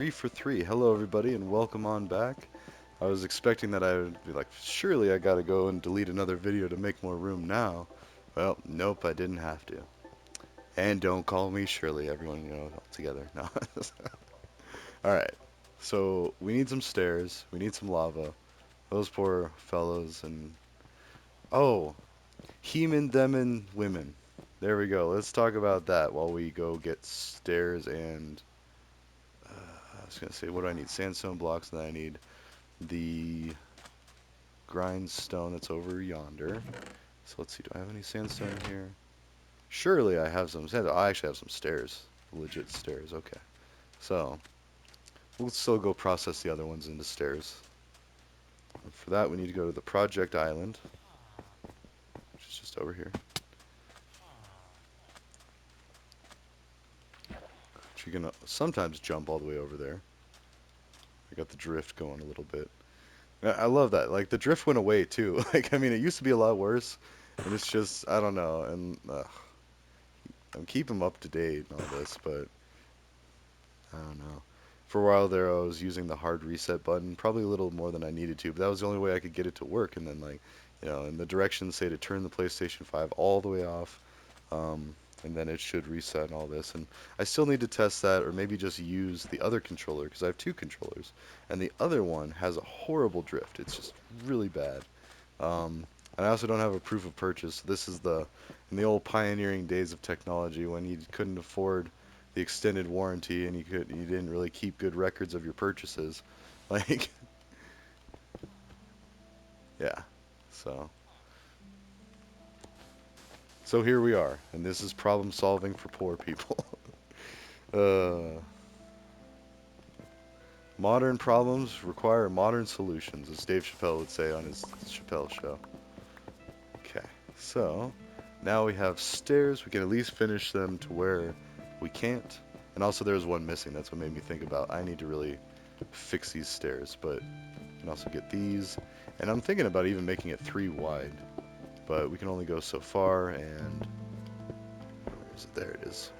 Three for three. Hello, everybody, and welcome on back. I was expecting that I would be like, surely I gotta go and delete another video to make more room now. Well, nope, I didn't have to. And don't call me Shirley, everyone, all together. No. Alright, so we need some stairs, we need some lava. Those poor fellows, and. Oh, Heman, them, and women. There we go. Let's talk about that while we go get stairs and. I was gonna say, what do I need? Sandstone blocks, and then I need the grindstone that's over yonder. So let's see, do I have any sandstone here? Surely I have some sand. I actually have some stairs. Legit stairs, okay. So, we'll still go process the other ones into stairs. And for that, we need to go to the project island, which is just over here. Which you can sometimes jump all the way over there. I got the drift going a little bit. I love that. Like, the drift went away, too. Like, I mean, it used to be a lot worse. And it's just, I don't know. And I'm keeping them up to date and all this, but I don't know. For a while there, I was using the hard reset button, probably a little more than I needed to, but that was the only way I could get it to work. And then, like, and the directions say to turn the PlayStation 5 all the way off, and then it should reset and all this. And I still need to test that, or maybe just use the other controller, because I have two controllers, and the other one has a horrible drift. It's just really bad. And I also don't have a proof of purchase. This is in the old pioneering days of technology when you couldn't afford the extended warranty and you didn't really keep good records of your purchases. Like, yeah. So so here we are, and this is problem solving for poor people. uh, Modern problems require modern solutions, as Dave Chappelle would say on his Chappelle show. Okay, so now we have stairs. We can at least finish them to where we can't. And also there's one missing. That's what made me think about I need to really fix these stairs. But we can also get these. And I'm thinking about even making it 3 wide. But we can only go so far. And where is it? There it is.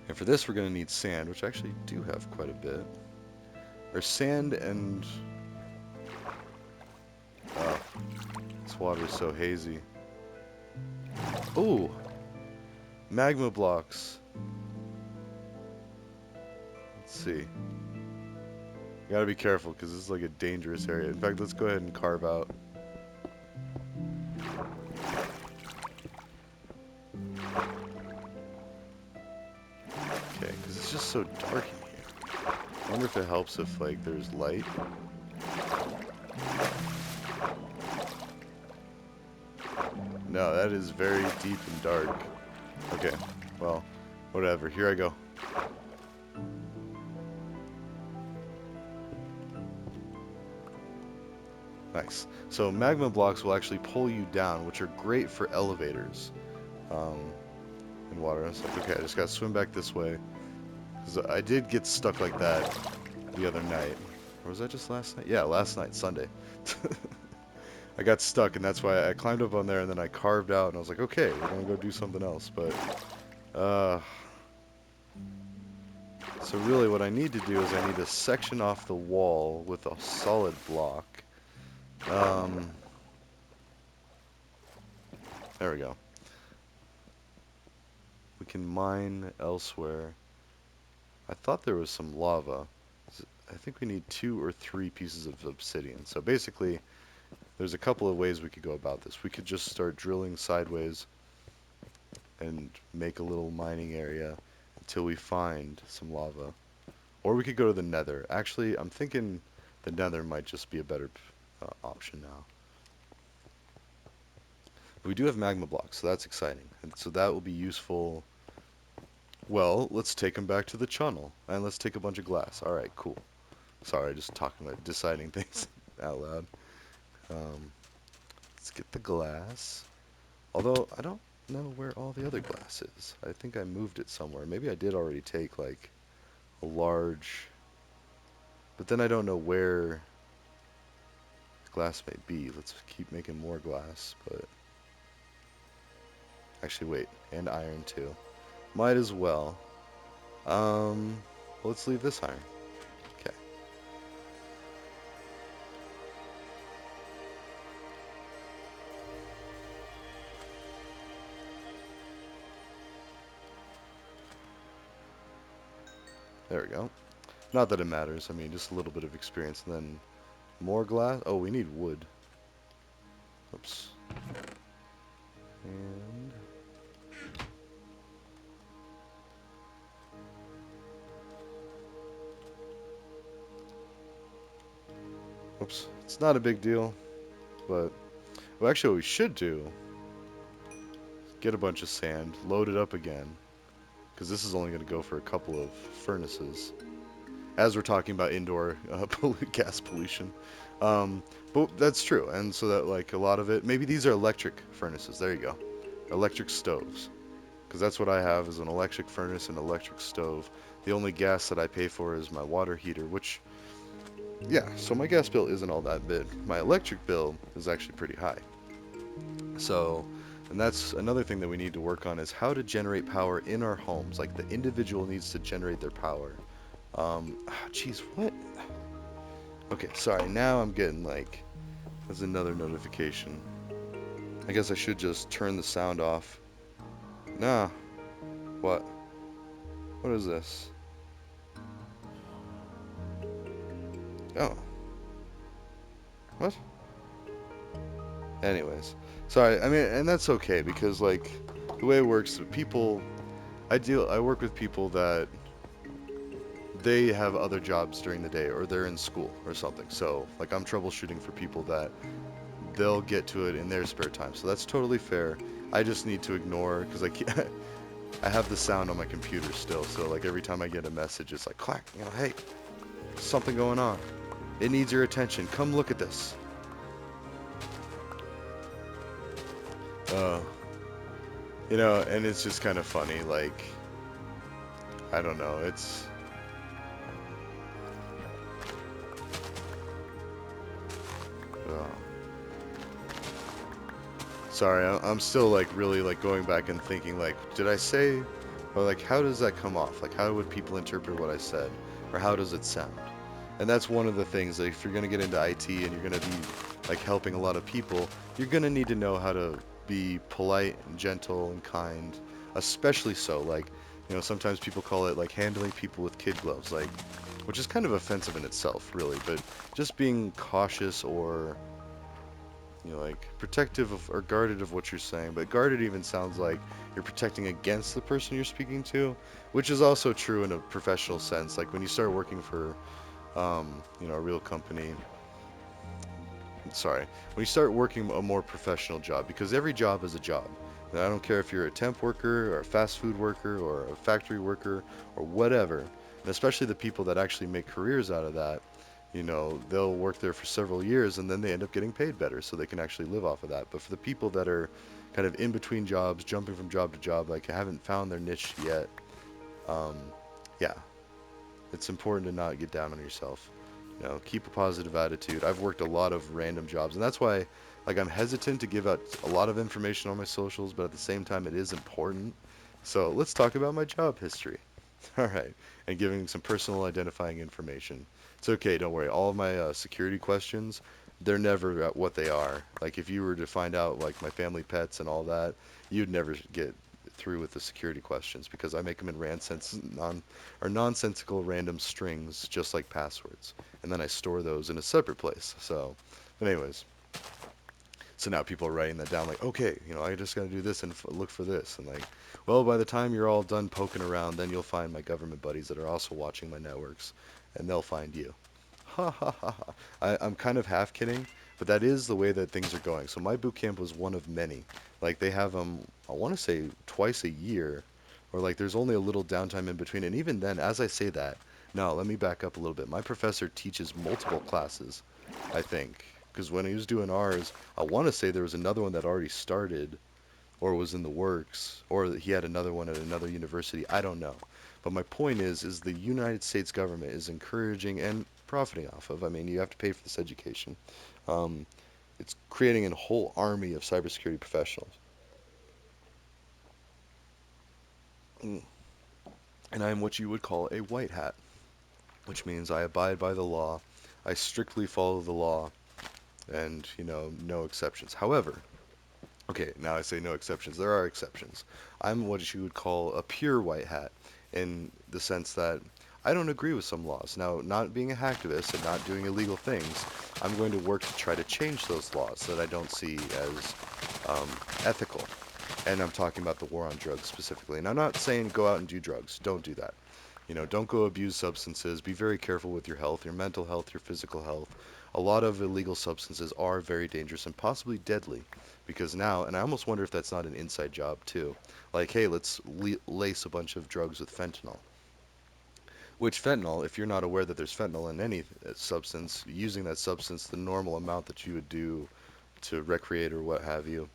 And for this we're going to need sand, which I actually do have quite a bit. There's sand and... Oh, this water is so hazy. Ooh! Magma blocks. Let's see. Gotta be careful because this is like a dangerous area. In fact, let's go ahead and carve out. Okay, because it's just so dark in here. I wonder if it helps if like there's light. No, that is very deep and dark. Okay, well, whatever. Here I go. Nice. So magma blocks will actually pull you down, which are great for elevators. Um, in water. I was like, okay, I just gotta swim back this way. Because I did get stuck like that the other night. Or was that just last night? Yeah, last night, Sunday. I got stuck, and that's why I climbed up on there, and then I carved out, and I was like, okay, we're gonna go do something else. But, uh... so really what I need to do is I need to section off the wall with a solid block. Um... There we go. We can mine elsewhere. I thought there was some lava. I think we need 2 or 3 pieces of obsidian. So basically, there's a couple of ways we could go about this. We could just start drilling sideways and make a little mining area until we find some lava. Or we could go to the nether. Actually, I'm thinking the nether might just be a better option now. But we do have magma blocks, so that's exciting. And so that will be useful. Well, let's take them back to the channel. And let's take a bunch of glass. Alright, cool. Sorry, just talking about deciding things out loud. Um, let's get the glass. Although, I don't know where all the other glass is. I think I moved it somewhere. Maybe I did already take, like, a large... But then I don't know where glass may be. Let's keep making more glass, but... Actually, wait. And iron, too. Might as well. Um... let's leave this higher. Okay, there we go. Not that it matters. I mean, just a little bit of experience, and then more glass. Oh, we need wood. Oops. And oops. It's not a big deal, but well, actually, what we should do get a bunch of sand, load it up again, because this is only going to go for a couple of furnaces. As we're talking about indoor gas pollution, but that's true, and so that like a lot of it, maybe these are electric furnaces. There you go, electric stoves, because that's what I have is an electric furnace and electric stove. The only gas that I pay for is my water heater, which yeah, so my gas bill isn't all that big. My electric bill is actually pretty high. So, and that's another thing that we need to work on is how to generate power in our homes. Like the individual needs to generate their power. Geez, what? Okay, sorry. Now I'm getting like, there's another notification. I guess I should just turn the sound off. Nah, what? What is this? Oh, what? Anyways, sorry. I mean, and that's okay because like the way it works, people, I work with people that they have other jobs during the day or they're in school or something. So, like, I'm troubleshooting for people that they'll get to it in their spare time. So that's totally fair. I just need to ignore because I can't, I have the sound on my computer still. So, like, every time I get a message, it's like, clack, hey, something going on. It needs your attention. Come look at this. Uh, and it's just kind of funny. Like, I don't know. It's, uh, sorry, I'm still like really like going back and thinking like, did I say, or like, how does that come off? Like, how would people interpret what I said, or how does it sound? And that's one of the things. Like, if you're gonna get into IT and you're gonna be like helping a lot of people, you're gonna need to know how to be polite and gentle and kind, especially so like, sometimes people call it like handling people with kid gloves, like, which is kind of offensive in itself, really. But just being cautious or like protective of or guarded of what you're saying, but guarded even sounds like you're protecting against the person you're speaking to, which is also true in a professional sense. Like when you start working for, a real company, sorry, when you start working a more professional job, because every job is a job. And I don't care if you're a temp worker or a fast food worker or a factory worker or whatever, and especially the people that actually make careers out of that, they'll work there for several years and then they end up getting paid better so they can actually live off of that. But for the people that are kind of in between jobs, jumping from job to job, like haven't found their niche yet, um, yeah, it's important to not get down on yourself. Keep a positive attitude. I've worked a lot of random jobs, and that's why, like, I'm hesitant to give out a lot of information on my socials, but at the same time, it is important. So let's talk about my job history. All right, and giving some personal identifying information. It's okay, don't worry. All of my security questions, they're never at what they are. Like, if you were to find out, like, my family pets and all that, you'd never get through with the security questions because I make them in nonsensical random strings, just like passwords, and then I store those in a separate place. So, but anyways, so now people are writing that down, like, okay, I just gotta do this and look for this, and like, well, by the time you're all done poking around, then you'll find my government buddies that are also watching my networks, and they'll find you. Ha ha ha ha. I'm kind of half kidding, but that is the way that things are going. So my boot camp was one of many. Like they have them, I want to say twice a year, or like there's only a little downtime in between. And even then, as I say that, no, let me back up a little bit. My professor teaches multiple classes, I think, because when he was doing ours, I want to say there was another one that already started, or was in the works, or that he had another one at another university. I don't know. But my point is the United States government is encouraging and profiting off of. I mean, you have to pay for this education. Um, it's creating a whole army of cybersecurity professionals. Mm. And I am what you would call a white hat. which means I abide by the law. I strictly follow the law, and no exceptions. However, okay, now I say no exceptions. There are exceptions. I'm what you would call a pure white hat in the sense that I don't agree with some laws. Now, not being a hacktivist and not doing illegal things, I'm going to work to try to change those laws that I don't see as ethical. And I'm talking about the war on drugs specifically. And I'm not saying go out and do drugs. Don't do that. Don't go abuse substances. Be very careful with your health, your mental health, your physical health. A lot of illegal substances are very dangerous and possibly deadly because now, and I almost wonder if that's not an inside job too. Like, hey, let's lace a bunch of drugs with fentanyl. Which fentanyl, if you're not aware that there's fentanyl in any substance, using that substance the normal amount that you would do to recreate or what have you,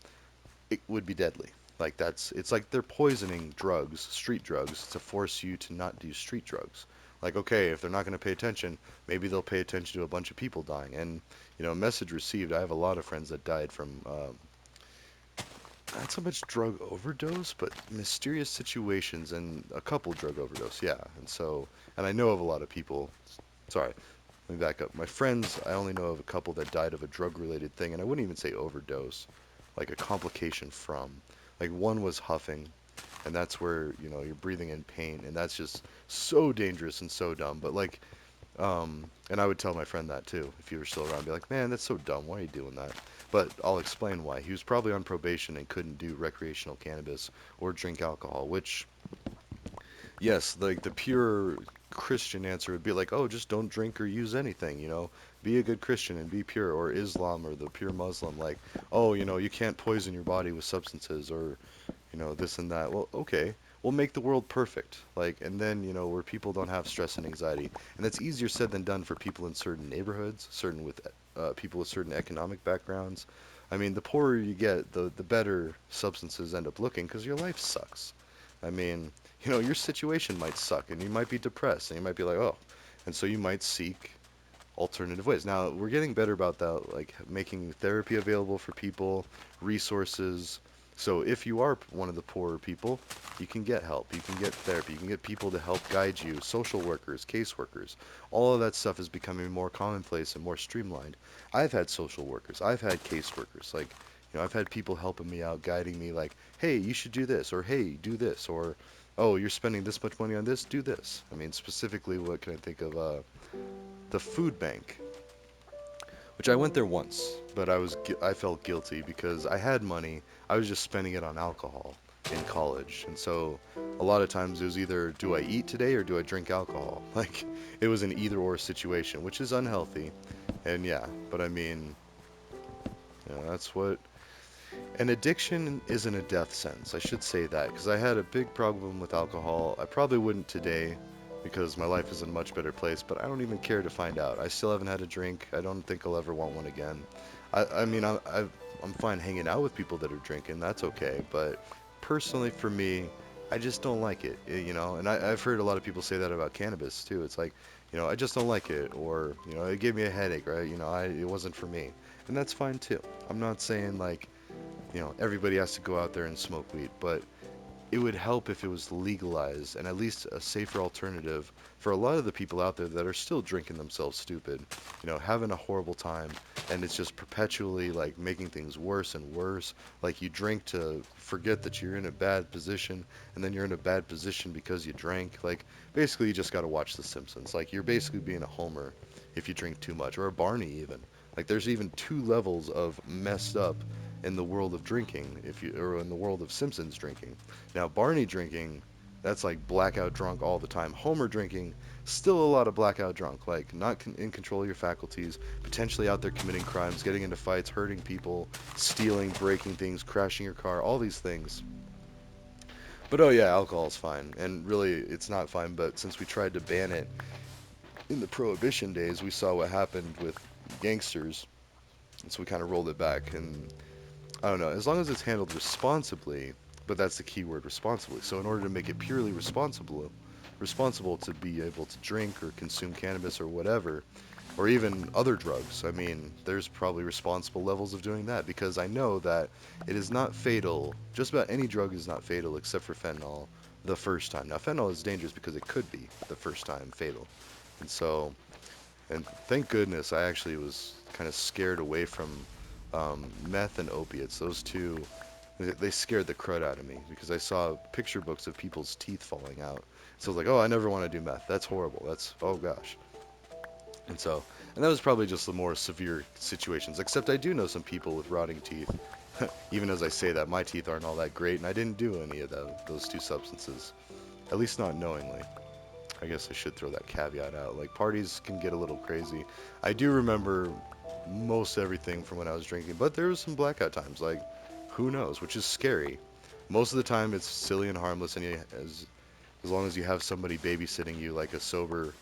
it would be deadly. Like it's like they're poisoning drugs, street drugs, to force you to not do street drugs. Like, okay, if they're not going to pay attention, maybe they'll pay attention to a bunch of people dying. And message received. I have a lot of friends that died from not so much drug overdose, but mysterious situations and a couple drug overdose. Yeah, and I know of a lot of people. Sorry, let me back up. My friends, I only know of a couple that died of a drug-related thing, and I wouldn't even say overdose, like a complication from. Like one was huffing, and that's where, you're breathing in pain, and that's just so dangerous and so dumb. But like, and I would tell my friend that too, if he were still around, be like, man, that's so dumb. Why are you doing that? But I'll explain why. He was probably on probation and couldn't do recreational cannabis or drink alcohol, which, yes, like the pure Christian answer would be like, oh, just don't drink or use anything, be a good Christian and be pure, or Islam or the pure Muslim, like, oh, you can't poison your body with substances or, this and that. Well, okay, we'll make the world perfect, like, and then, where people don't have stress and anxiety, and that's easier said than done for people in certain neighborhoods, certain with people with certain economic backgrounds. I mean, the poorer you get, the better substances end up looking because your life sucks. I mean, your situation might suck and you might be depressed and you might be like, oh, and so you might seek alternative ways. Now, we're getting better about that, like making therapy available for people, resources. So if you are one of the poorer people, you can get help, you can get therapy, you can get people to help guide you, social workers, caseworkers. All of that stuff is becoming more commonplace and more streamlined. I've had social workers, I've had caseworkers, like, I've had people helping me out, guiding me, like, hey, you should do this, or hey, do this, or oh, you're spending this much money on this, do this. I mean, specifically, what can I think of? The food bank, which I went there once, but I felt guilty because I had money. I was just spending it on alcohol in college, and so a lot of times it was either do I eat today or do I drink alcohol? Like it was an either or situation, which is unhealthy. And yeah, but I mean, that's what an addiction isn't a death sentence. I should say that because I had a big problem with alcohol. I probably wouldn't today because my life is in a much better place, but I don't even care to find out. I still haven't had a drink. I don't think I'll ever want one again. I mean, I'm fine hanging out with people that are drinking. That's okay. But personally, for me, I just don't like it, And I've heard a lot of people say that about cannabis too. It's like, I just don't like it, or it gave me a headache, right? It wasn't for me, and that's fine too. I'm not saying like everybody has to go out there and smoke weed, but it would help if it was legalized and at least a safer alternative for a lot of the people out there that are still drinking themselves stupid, having a horrible time, and it's just perpetually like making things worse and worse. Like you drink to forget that you're in a bad position, and then you're in a bad position because you drank. Like basically, you just got to watch The Simpsons. Like you're basically being a Homer if you drink too much, or a Barney even. Like there's even two levels of messed up in the world of drinking, if you or in the world of Simpsons drinking. Now, Barney drinking, that's like blackout drunk all the time. Homer drinking, still a lot of blackout drunk, like not in control of your faculties, potentially out there committing crimes, getting into fights, hurting people, stealing, breaking things, crashing your car, all these things. But oh yeah, alcohol's fine. And really, it's not fine, but since we tried to ban it in the Prohibition days, we saw what happened with gangsters, and so we kind of rolled it back. And I don't know, as long as it's handled responsibly, but that's the key word, responsibly. So in order to make it purely responsible to be able to drink or consume cannabis or whatever, or even other drugs, I mean, there's probably responsible levels of doing that because I know that it is not fatal. Just about any drug is not fatal except for fentanyl the first time. Now, fentanyl is dangerous because it could be the first time fatal. And so, and thank goodness I actually was kind of scared away from meth and opiates. Those two, they scared the crud out of me because I saw picture books of people's teeth falling out. So I was like, oh, I never want to do meth. That's horrible. That's, oh gosh. And so, and that was probably just the more severe situations. Except I do know some people with rotting teeth. Even as I say that, my teeth aren't all that great, and I didn't do any of those two substances. At least not knowingly. I guess I should throw that caveat out. Like, parties can get a little crazy. I do remember most everything from when I was drinking, but there was some blackout times. Like, who knows? Which is scary. Most of the time, it's silly and harmless, and as long as you have somebody babysitting you, like a sober,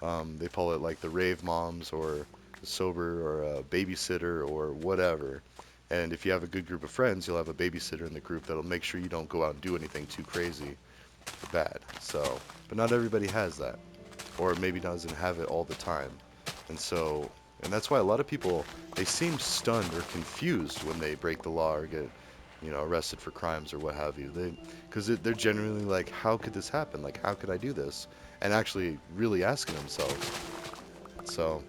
they call it like the rave moms or a sober or a babysitter or whatever. And if you have a good group of friends, you'll have a babysitter in the group that'll make sure you don't go out and do anything too crazy or bad. So, but not everybody has that, or maybe doesn't have it all the time. And so, and that's why a lot of people, they seem stunned or confused when they break the law or get, arrested for crimes or what have you. Because they're genuinely like, how could this happen? Like, how could I do this? And actually really asking themselves. So,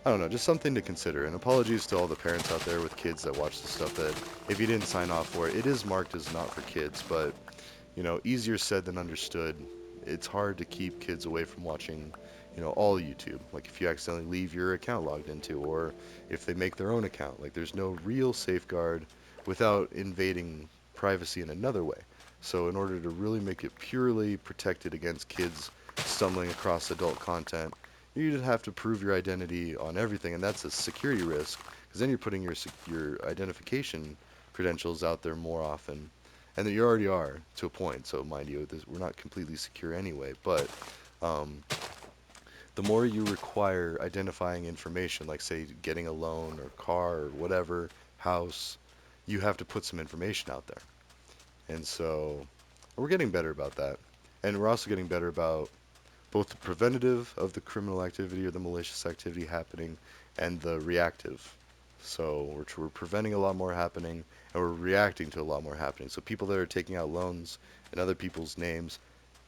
I don't know, just something to consider. And apologies to all the parents out there with kids that watch this stuff that if you didn't sign off for it, it is marked as not for kids, but easier said than understood. It's hard to keep kids away from watching, all YouTube. Like if you accidentally leave your account logged into, or if they make their own account, like there's no real safeguard without invading privacy in another way. So in order to really make it purely protected against kids stumbling across adult content, you just have to prove your identity on everything, and that's a security risk because then you're putting your identification credentials out there more often, and that you already are to a point. So mind you, we're not completely secure anyway. But um, the more you require identifying information, like say getting a loan or car or whatever, house, you have to put some information out there. And so we're getting better about that, and we're also getting better about both the preventative of the criminal activity or the malicious activity happening and the reactive. So we're preventing a lot more happening and we're reacting to a lot more happening. So people that are taking out loans in other people's names,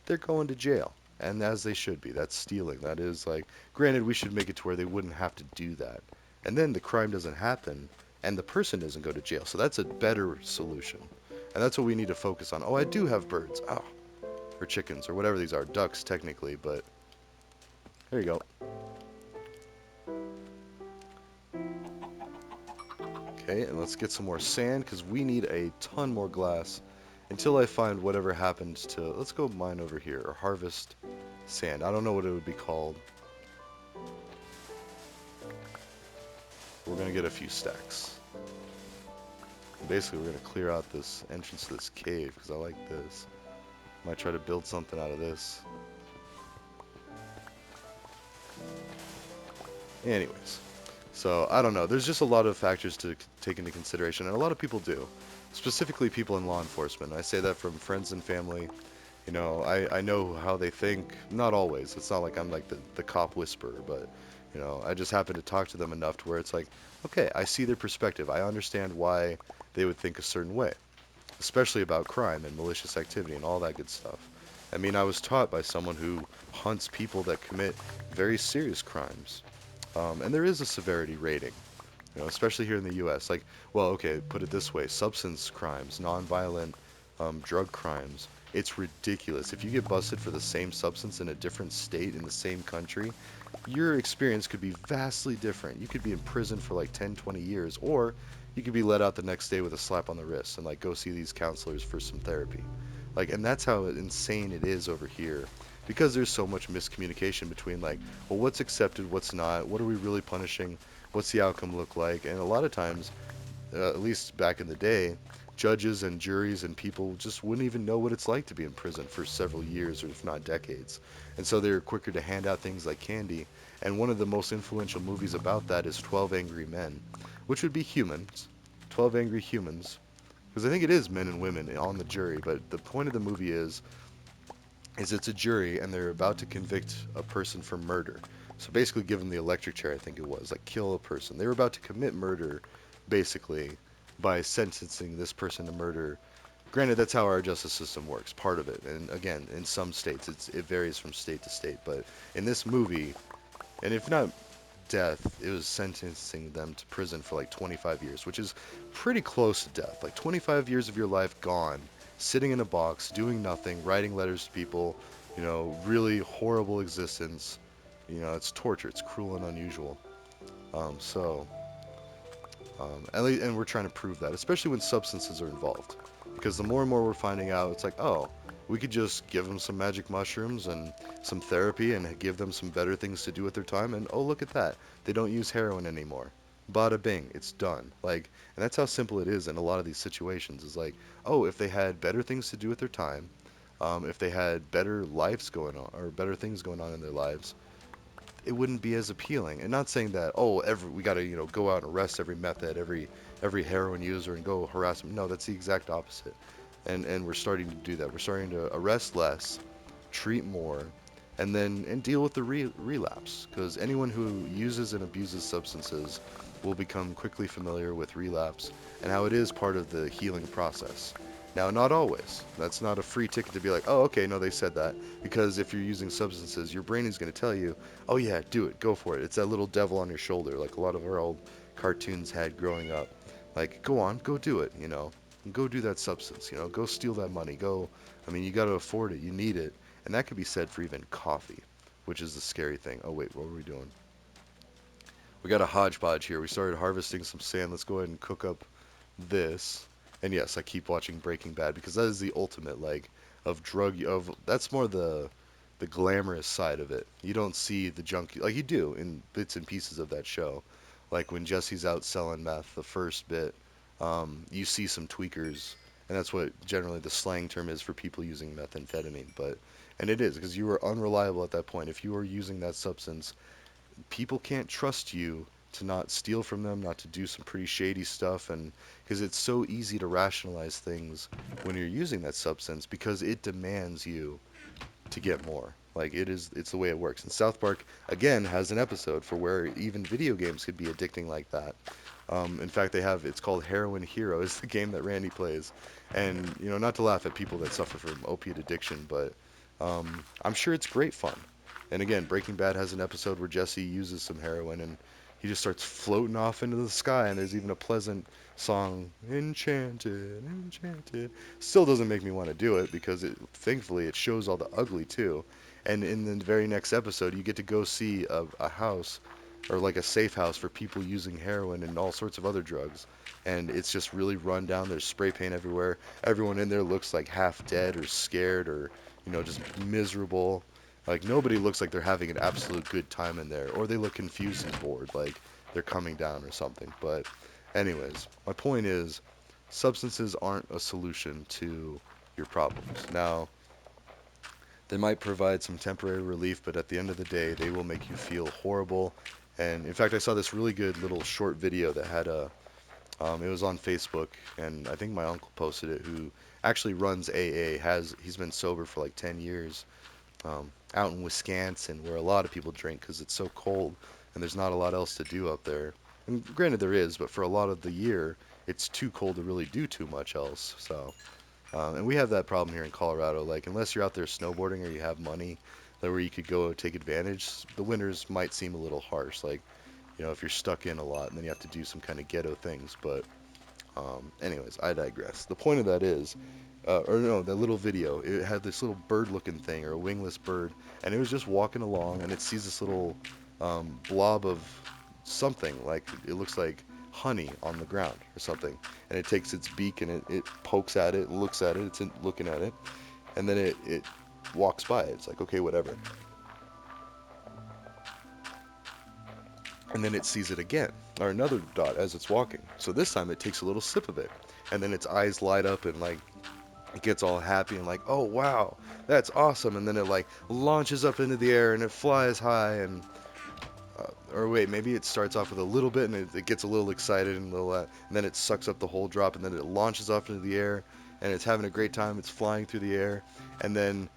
they're going to jail. And as they should be. That's stealing. That is like, granted, we should make it to where they wouldn't have to do that. And then the crime doesn't happen and the person doesn't go to jail. So that's a better solution. And that's what we need to focus on. Oh, I do have birds. Oh, or chickens or whatever these are. Ducks, technically, but there you go. Okay, and let's get some more sand because we need a ton more glass until I find whatever happens to. Let's go mine over here or harvest sand. I don't know what it would be called. We're gonna get a few stacks. Basically, we're gonna clear out this entrance to this cave because I like this. Might try to build something out of this. Anyways, so I don't know. There's just a lot of factors to take into consideration, and a lot of people do. Specifically, people in law enforcement. I say that from friends and family. I know how they think. Not always. It's not like I'm like the cop whisperer, but, I just happen to talk to them enough to where it's like, okay, I see their perspective. I understand why they would think a certain way, especially about crime and malicious activity and all that good stuff. I mean, I was taught by someone who hunts people that commit very serious crimes. And there is a severity rating, especially here in the U.S. Like, well, okay, put it this way: substance crimes, nonviolent drug crimes. It's ridiculous. If you get busted for the same substance in a different state in the same country, your experience could be vastly different. You could be in prison for like 10, 20 years, or you could be let out the next day with a slap on the wrist and like go see these counselors for some therapy. Like, and that's how insane it is over here because there's so much miscommunication between like, well, what's accepted, what's not, what are we really punishing, what's the outcome look like, and a lot of times, at least back in the day, judges and juries and people just wouldn't even know what it's like to be in prison for several years or if not decades. And so they're quicker to hand out things like candy. And one of the most influential movies about that is 12 Angry Men, which would be humans, 12 Angry Humans, because I think it is men and women on the jury, but the point of the movie is it's a jury and they're about to convict a person for murder. So basically give them the electric chair, I think it was, like kill a person. They were about to commit murder, basically, by sentencing this person to murder. Granted, that's how our justice system works, part of it. And again, in some states, it varies from state to state. But in this movie, And if not death, it was sentencing them to prison for like 25 years, which is pretty close to death. Like 25 years of your life gone, sitting in a box, doing nothing, writing letters to people, really horrible existence. It's torture. It's cruel and unusual. So and we're trying to prove that, especially when substances are involved. Because the more and more we're finding out, it's like, oh, we could just give them some magic mushrooms and some therapy and give them some better things to do with their time. And oh, look at that. They don't use heroin anymore. Bada bing, it's done. Like, and that's how simple it is in a lot of these situations. Is like, oh, if they had better things to do with their time, if they had better lives going on or better things going on in their lives, it wouldn't be as appealing. And not saying that, oh, we got to go out and arrest every meth head, every heroin user and go harass them. No, that's the exact opposite. And we're starting to do that. We're starting to arrest less, treat more, and deal with the relapse. Because anyone who uses and abuses substances will become quickly familiar with relapse and how it is part of the healing process. Now, not always. That's not a free ticket to be like, oh, okay, no, they said that. Because if you're using substances, your brain is going to tell you, oh, yeah, do it, go for it. It's that little devil on your shoulder, like a lot of our old cartoons had growing up. Like, go on, go do it, And go do that substance, Go steal that money. Go, I mean, you got to afford it. You need it. And that could be said for even coffee, which is the scary thing. Oh, wait, what were we doing? We got a hodgepodge here. We started harvesting some sand. Let's go ahead and cook up this. And yes, I keep watching Breaking Bad because that is the ultimate like of drug of that's more the glamorous side of it. You don't see the junk like you do in bits and pieces of that show. Like when Jesse's out selling meth, the first bit, you see some tweakers, and that's what generally the slang term is for people using methamphetamine. And it is because you are unreliable at that point. If you are using that substance, people can't trust you to not steal from them, not to do some pretty shady stuff, and because it's so easy to rationalize things when you're using that substance because it demands you to get more. Like it's the way it works. And South Park again has an episode for where even video games could be addicting like that. In fact, it's called Heroin Hero is the game that Randy plays, and not to laugh at people that suffer from opiate addiction, but I'm sure it's great fun. And again, Breaking Bad has an episode where Jesse uses some heroin and he just starts floating off into the sky, and there's even a pleasant song, Enchanted, Enchanted. Still doesn't make me want to do it because thankfully it shows all the ugly too. And in the very next episode, you get to go see a house or like a safe house for people using heroin and all sorts of other drugs. And it's just really run down. There's spray paint everywhere. Everyone in there looks like half dead or scared or, just miserable. Like nobody looks like they're having an absolute good time in there, or they look confused and bored, like they're coming down or something. But anyways, my point is substances aren't a solution to your problems. Now, they might provide some temporary relief, but at the end of the day, they will make you feel horrible. And in fact, I saw this really good little short video that had it was on Facebook, and I think my uncle posted it, who actually runs AA. He's been sober for like 10 years, out in Wisconsin, where a lot of people drink because it's so cold and there's not a lot else to do up there. And granted, there is, but for a lot of the year, it's too cold to really do too much else. So, and we have that problem here in Colorado. Like, unless you're out there snowboarding or you have money that where you could go take advantage, the winters might seem a little harsh. Like, if you're stuck in a lot and then you have to do some kind of ghetto things. But anyways, I digress. The point of that is, or no, that little video, it had this little bird-looking thing or a wingless bird, and it was just walking along, and it sees this little blob of something, like it looks like honey on the ground or something, and it takes its beak and it pokes at it, looks at it, looking at it, and then it walks by it. It's like, okay, whatever. And then it sees it again, or another dot as it's walking. So this time it takes a little sip of it, and then its eyes light up and like it gets all happy and like, oh wow, that's awesome. And then it like launches up into the air and it flies high and or wait, maybe it starts off with a little bit and it gets a little excited and then it sucks up the whole drop and then it launches off into the air and it's having a great time. It's flying through the air and then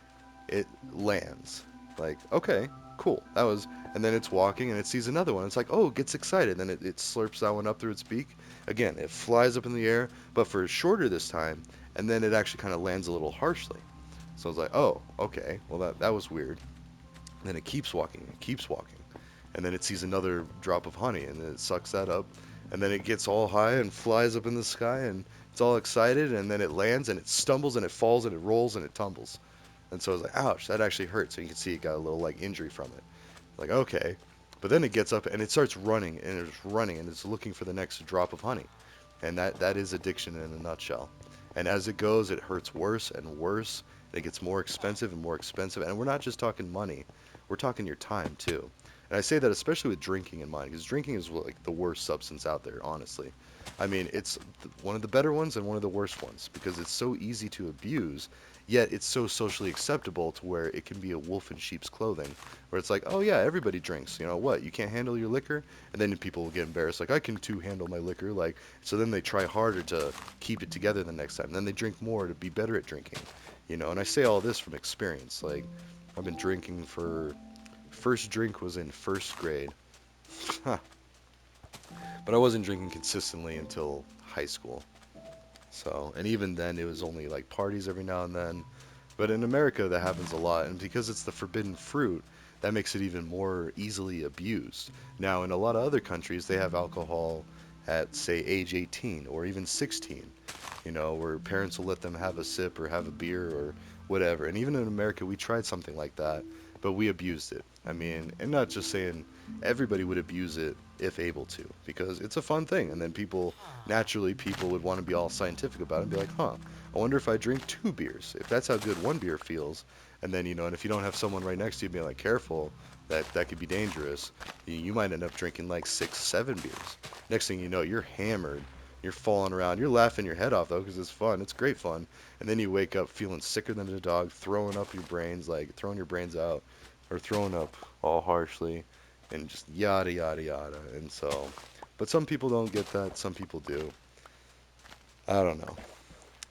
it lands. Like, okay, cool. And then it's walking and it sees another one. It's like, oh, it gets excited. Then it slurps that one up through its beak. Again, it flies up in the air, but for shorter this time, and then it actually kind of lands a little harshly. So I was like, oh, okay, well, that was weird. And then it keeps walking, and then it sees another drop of honey, and then it sucks that up, and then it gets all high and flies up in the sky, and it's all excited, and then it lands, and it stumbles, and it falls, and it rolls, and it tumbles. And so it's like, ouch, that actually hurts. So you can see it got a little like injury from it. Like, okay. But then it gets up and it starts running and it's running and it's looking for the next drop of honey. And that is addiction in a nutshell. And as it goes, it hurts worse and worse. And it gets more expensive and more expensive. And we're not just talking money, we're talking your time too. And I say that especially with drinking in mind, because drinking is like the worst substance out there, honestly. I mean, it's one of the better ones and one of the worst ones because it's so easy to abuse, yet it's so socially acceptable to where it can be a wolf in sheep's clothing, where it's like, oh yeah, everybody drinks. You know what? You can't handle your liquor, and then people will get embarrassed, like I can too handle my liquor, like so then they try harder to keep it together the next time. And then they drink more to be better at drinking, you know. And I say all this from experience. Like I've been drinking for first drink was in first grade, but I wasn't drinking consistently until high school. So, and even then, it was only like parties every now and then. But in America, that happens a lot, and because it's the forbidden fruit, that makes it even more easily abused. Now, in a lot of other countries, they have alcohol at, say, age 18 or even 16, you know, where parents will let them have a sip or have a beer or whatever. And even in America, we tried something like that, but we abused it. I mean, and not just saying everybody would abuse it if able to, because it's a fun thing. And then people, naturally, people would want to be all scientific about it and be like, huh, I wonder if I drink 2 beers, if that's how good 1 beer feels. And then, you know, and if you don't have someone right next to you being like, careful, that could be dangerous, you might end up drinking like 6, 7 beers. Next thing you know, you're hammered. You're falling around. You're laughing your head off though, because it's fun. It's great fun. And then you wake up feeling sicker than a dog, throwing up your brains, like throwing your brains out, or throwing up all harshly, and just yada yada yada. And so, but some people don't get that. Some people do. I don't know.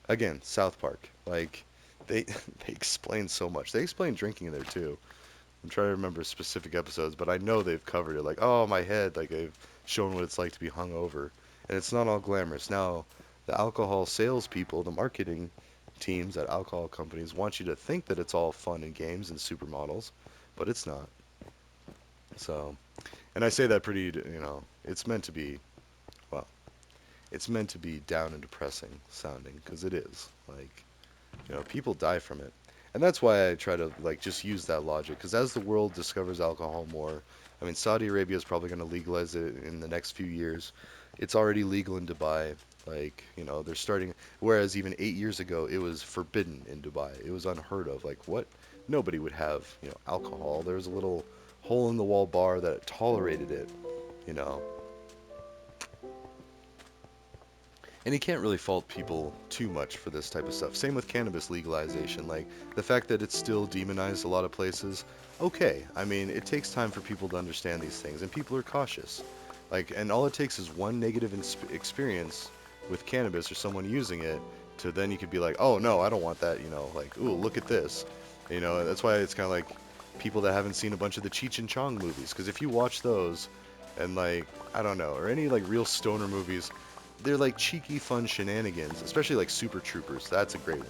Again, South Park. Like they they explain so much. They explain drinking in there too. I'm trying to remember specific episodes, but I know they've covered it. Like, oh, my head. Like they've shown what it's like to be hungover, and it's not all glamorous. Now, the alcohol salespeople, the marketing teams at alcohol companies want you to think that it's all fun and games and supermodels, but it's not. So, and I say that pretty, you know, it's meant to be, well, it's meant to be down and depressing sounding, because it is. Like, you know, people die from it. And that's why I try to like just use that logic because as the world discovers alcohol more, I mean Saudi Arabia is probably going to legalize it in the next few years. It's already legal in Dubai. Like, you know, they're starting whereas even 8 years ago it was forbidden in Dubai. It was unheard of. Like what? Nobody would have, you know, alcohol. There was a little hole in the wall bar that tolerated it, you know. And you can't really fault people too much for this type of stuff. Same with cannabis legalization. Like, the fact that it's still demonized a lot of places, okay. I mean, it takes time for people to understand these things, and people are cautious. Like, and all it takes is one negative experience with cannabis or someone using it to then you could be like, oh no, I don't want that, you know, like, ooh, look at this. You know, that's why it's kind of like people that haven't seen a bunch of the Cheech and Chong movies, because if you watch those, and like, I don't know, or any like real stoner movies, they're like cheeky, fun shenanigans, especially like Super Troopers. That's a great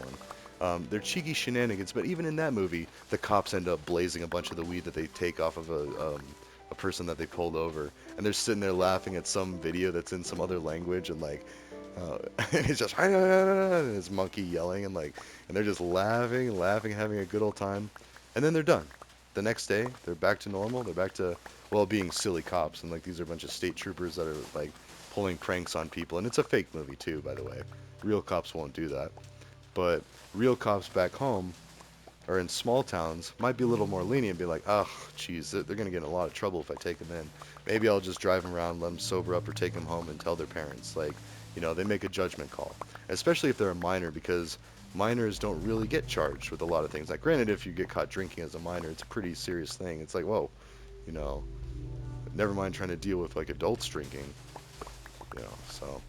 one. They're cheeky shenanigans, but even in that movie, the cops end up blazing a bunch of the weed that they take off of a person that they pulled over, and they're sitting there laughing at some video that's in some other language, and like, and it's just and it's monkey yelling, and like, and they're just laughing, laughing, having a good old time, and then they're done. The next day, they're back to normal. They're back to well being silly cops, and like these are a bunch of state troopers that are like pulling pranks on people. And it's a fake movie too, by the way. Real cops won't do that. But real cops back home or in small towns might be a little more lenient, be like, oh, geez, they're going to get in a lot of trouble if I take them in. Maybe I'll just drive them around, let them sober up, or take them home and tell their parents. Like, you know, they make a judgment call, especially if they're a minor, because minors don't really get charged with a lot of things. Like, granted, if you get caught drinking as a minor, it's a pretty serious thing. It's like, whoa, you know, never mind trying to deal with like adults drinking, you know, so.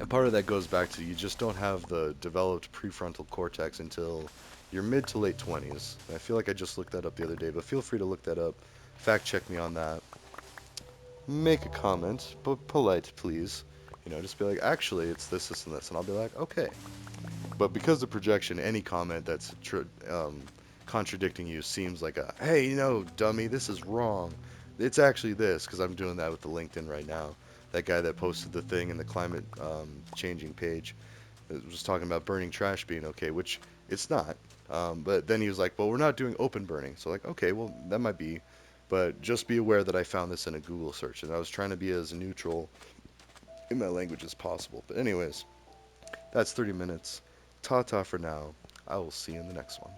And part of that goes back to you just don't have the developed prefrontal cortex until your mid to late 20s. I feel like I just looked that up the other day, but feel free to look that up. Fact check me on that. Make a comment, but polite, please. You know, just be like, actually, it's this, this, and this. And I'll be like, okay. But because of projection, any comment that's contradicting you seems like a, hey, you know, dummy, this is wrong. it's actually this because I'm doing that with the LinkedIn right now. That guy that posted the thing in the climate changing page was talking about burning trash being okay, which it's not. But then he was like, well, we're not doing open burning. So like, okay, well, that might be. But just be aware that I found this in a Google search, and I was trying to be as neutral in my language as possible. But anyways, that's 30 minutes. Ta ta for now. I will see you in the next one.